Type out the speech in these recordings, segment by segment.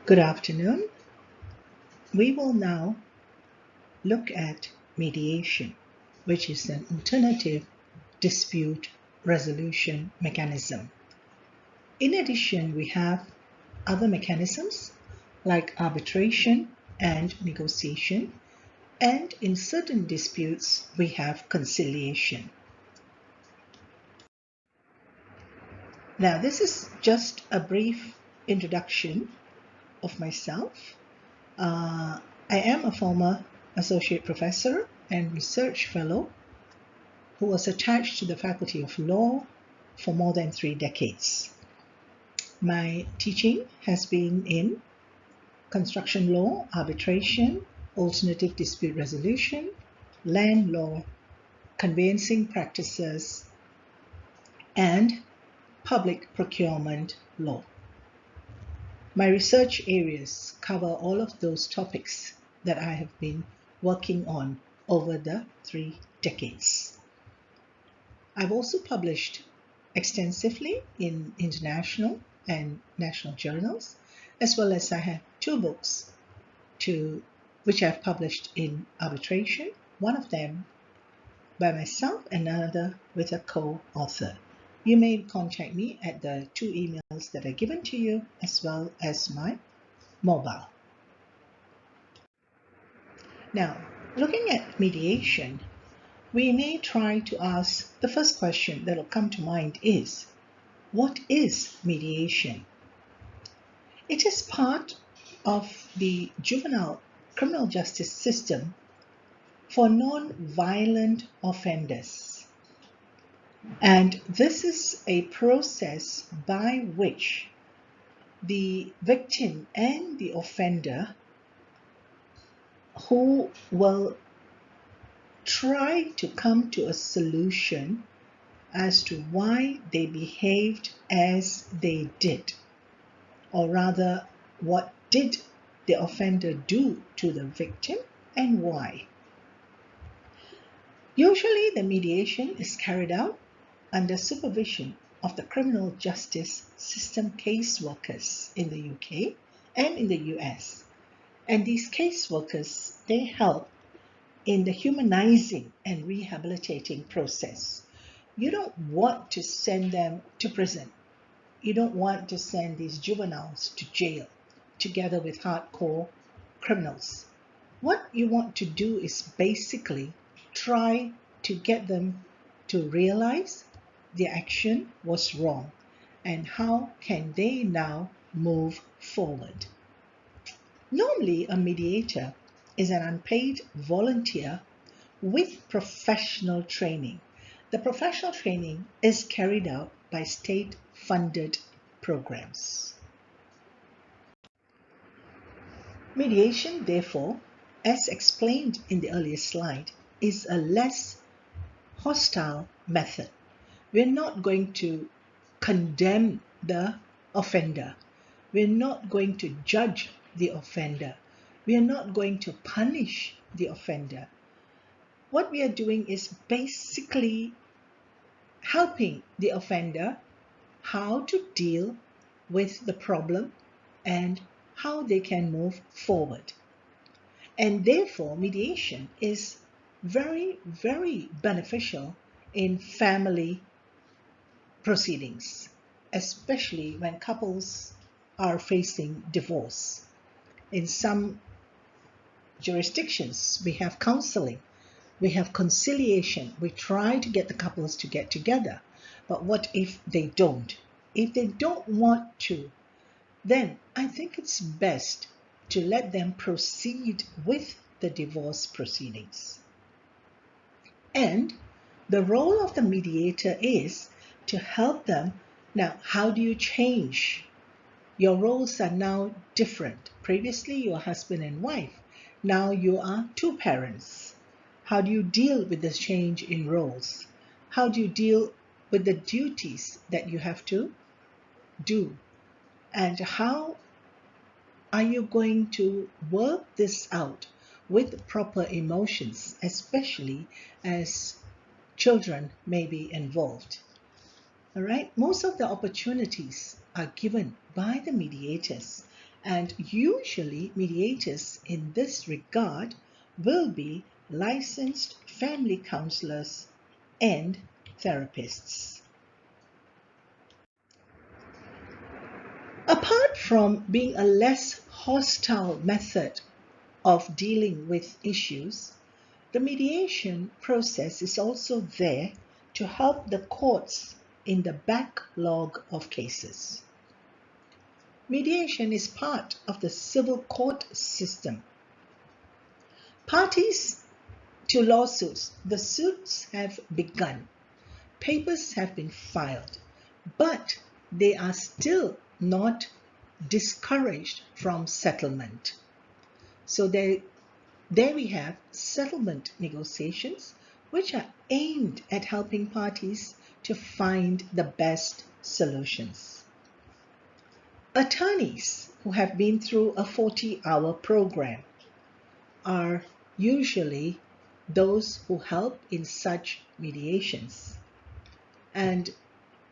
Good afternoon. We will now look at mediation, which is an alternative dispute resolution mechanism. In addition, we have other mechanisms like arbitration and negotiation, and in certain disputes, we have conciliation. Now, this is just a brief introduction of myself. I am a former associate professor and research fellow who was attached to the Faculty of Law for more than 3 decades. My teaching has been in construction law, arbitration, alternative dispute resolution, land law, conveyancing practices, and public procurement law. My research areas cover all of those topics that I have been working on over the 3 decades. I've also published extensively in international and national journals, as well as I have 2 books which I've published in arbitration, one of them by myself and another with a co-author. You may contact me at the 2 emails that are given to you, as well as my mobile. Now, looking at mediation, we may try to ask the first question that will come to mind is, what is mediation? It is part of the juvenile criminal justice system for non-violent offenders. And this is a process by which the victim and the offender who will try to come to a solution as to why they behaved as they did, or rather, what did the offender do to the victim and why. Usually, the mediation is carried out under supervision of the criminal justice system caseworkers in the UK and in the US. And these caseworkers, they help in the humanizing and rehabilitating process. You don't want to send them to prison. You don't want to send these juveniles to jail together with hardcore criminals. What you want to do is basically try to get them to realize their action was wrong and how can they now move forward. Normally, a mediator is an unpaid volunteer with professional training. The professional training is carried out by state-funded programs. Mediation, therefore, as explained in the earlier slide, is a less hostile method. We're not going to condemn the offender. We're not going to judge the offender. We are not going to punish the offender. What we are doing is basically helping the offender how to deal with the problem and how they can move forward. And therefore, mediation is very, very beneficial in family proceedings, especially when couples are facing divorce. In some jurisdictions, we have counseling, we have conciliation. We try to get the couples to get together. But what if they don't? If they don't want to, then I think it's best to let them proceed with the divorce proceedings. And the role of the mediator is to help them. Now, how do you change? Your roles are now different. Previously, you were husband and wife. Now you are 2 parents. How do you deal with this change in roles? How do you deal with the duties that you have to do? And how are you going to work this out with proper emotions, especially as children may be involved? All right, most of the opportunities are given by the mediators, And usually mediators in this regard will be licensed family counselors and therapists. Apart from being a less hostile method of dealing with issues, the mediation process is also there to help the courts in the backlog of cases. Mediation is part of the civil court system. Parties to lawsuits, the suits have begun, papers have been filed, but they are still not discouraged from settlement. So there we have settlement negotiations, which are aimed at helping parties to find the best solutions. Attorneys who have been through a 40-hour program are usually those who help in such mediations. And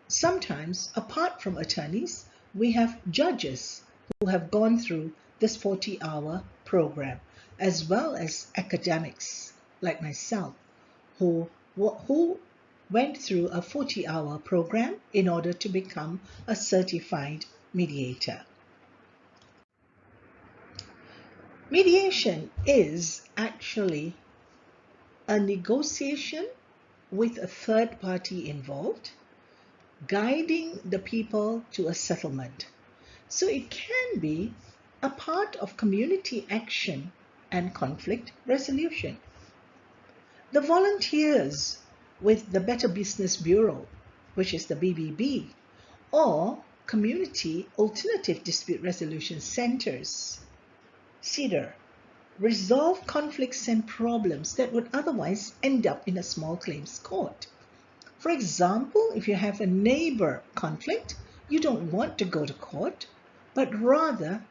sometimes, apart from attorneys, we have judges who have gone through this 40-hour program, as well as academics like myself who went through a 40-hour program in order to become a certified mediator. Mediation is actually a negotiation with a third party involved, guiding the people to a settlement. So it can be a part of community action and conflict resolution. The volunteers with the Better Business Bureau, which is the BBB, or Community Alternative Dispute Resolution Centers, CEDAR, resolve conflicts and problems that would otherwise end up in a small claims court. For example, if you have a neighbor conflict, you don't want to go to court, but rather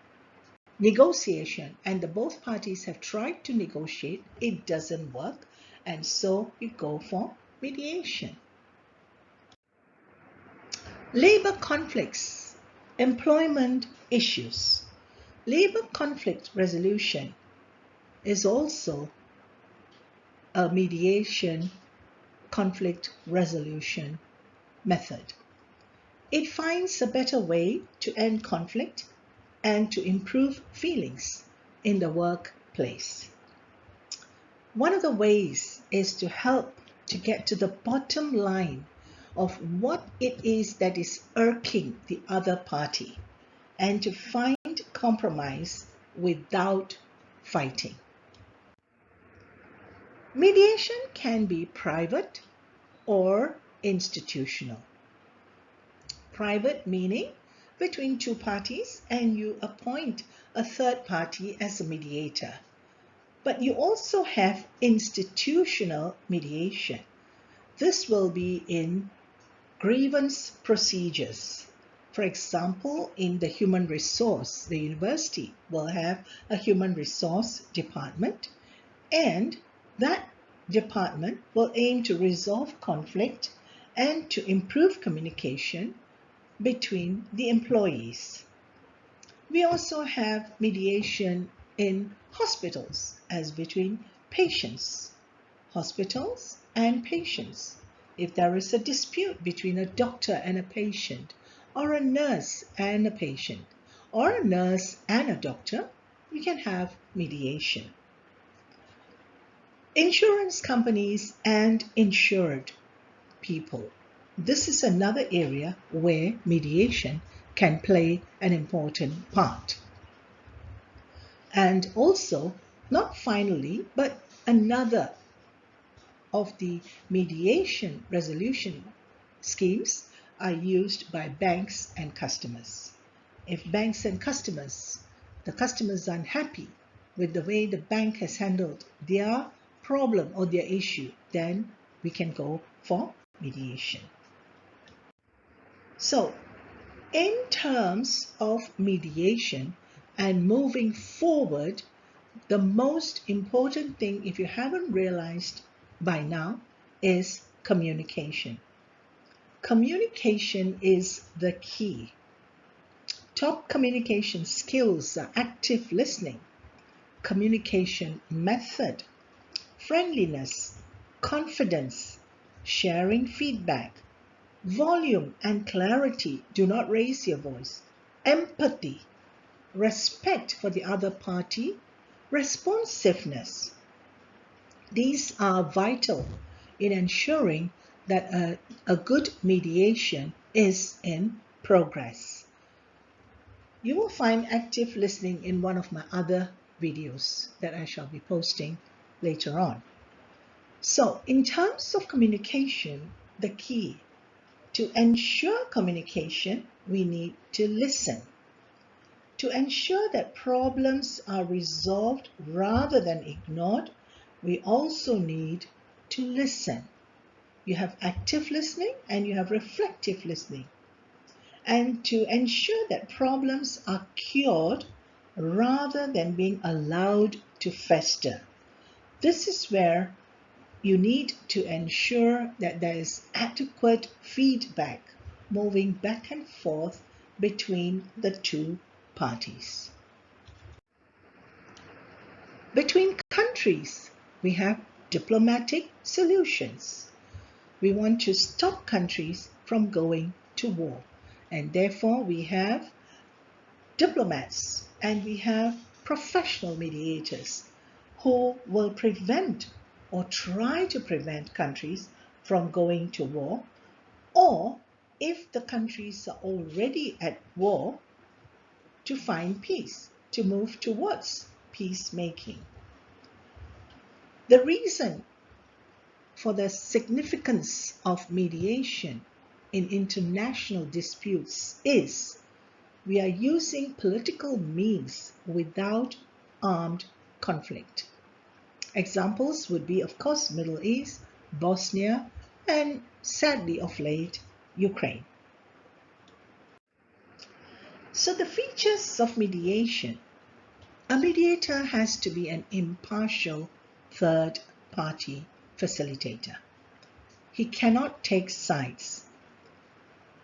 negotiation, and both parties have tried to negotiate, it doesn't work, and so you go for mediation. Labor conflicts, employment issues. Labor conflict resolution is also a mediation conflict resolution method. It finds a better way to end conflict and to improve feelings in the workplace. One of the ways is to help to get to the bottom line of what it is that is irking the other party and to find compromise without fighting. Mediation can be private or institutional. Private meaning between two parties and you appoint a third party as a mediator. But you also have institutional mediation. This will be in grievance procedures. For example, in the human resource, the university will have a human resource department, and that department will aim to resolve conflict and to improve communication between the employees. We also have mediation in hospitals, as between patients, hospitals and patients. If there is a dispute between a doctor and a patient, or a nurse and a patient, or a nurse and a doctor, we can have mediation. Insurance companies and insured people. This is another area where mediation can play an important part. And also, not finally, but another of the mediation resolution schemes are used by banks and customers. If banks and customers, the customers are unhappy with the way the bank has handled their problem or their issue, then we can go for mediation. So, in terms of mediation and moving forward, the most important thing, if you haven't realized by now, is communication. Communication is the key. top communication skills are active listening, communication method, friendliness, confidence, sharing feedback, volume and clarity, do not raise your voice, empathy, respect for the other party, responsiveness. These are vital in ensuring that a good mediation is in progress. You will find active listening in one of my other videos that I shall be posting later on. So, in terms of communication, the key to ensure communication, we need to listen. To ensure that problems are resolved rather than ignored, we also need to listen. You have active listening and you have reflective listening. And to ensure that problems are cured rather than being allowed to fester. This is where you need to ensure that there is adequate feedback moving back and forth between the two parties. Between countries, we have diplomatic solutions. We want to stop countries from going to war, and therefore we have diplomats and we have professional mediators who will prevent or try to prevent countries from going to war, or if the countries are already at war, to find peace, to move towards peacemaking. The reason for the significance of mediation in international disputes is we are using political means without armed conflict. Examples would be, of course, Middle East, Bosnia, and sadly of late, Ukraine. So the features of mediation. A mediator has to be an impartial third-party facilitator. He cannot take sides.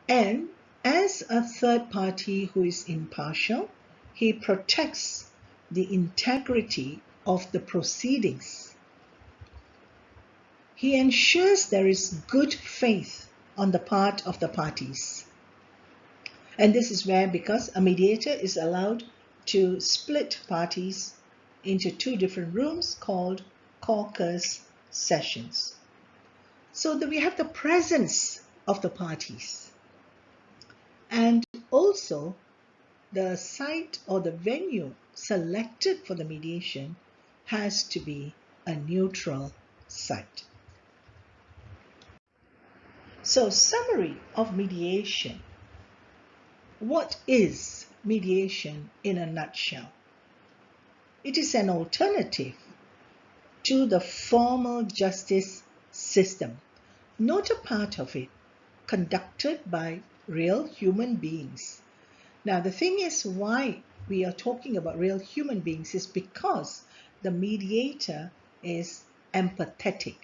And as a third party who is impartial, he protects the integrity of the proceedings. He ensures there is good faith on the part of the parties. And this is where, because a mediator is allowed to split parties into two different rooms called caucus sessions. So that we have the presence of the parties. And also the site or the venue selected for the mediation has to be a neutral site. So, summary of mediation. What is mediation in a nutshell? It is an alternative to the formal justice system, not a part of it, conducted by real human beings. Now, the thing is, why we are talking about real human beings is because the mediator is empathetic.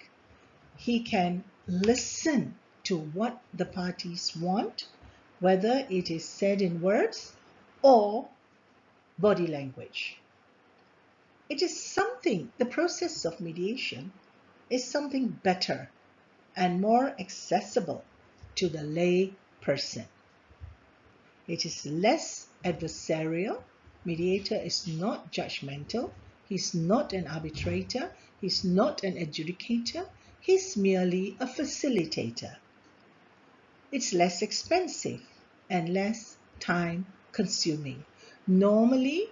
He can listen to what the parties want, whether it is said in words or body language. It is something, the process of mediation is something better and more accessible to the lay person. It is less adversarial. Mediator is not judgmental. He's not an arbitrator. He's not an adjudicator. He's merely a facilitator. It's less expensive and less time consuming. Normally,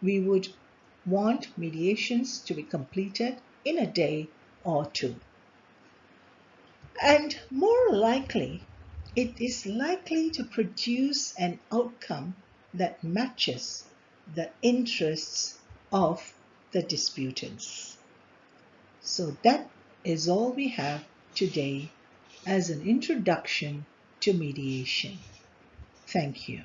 we would want mediations to be completed in a day or two. And more likely, it is likely to produce an outcome that matches the interests of the disputants. So that is all we have today as an introduction to mediation. Thank you.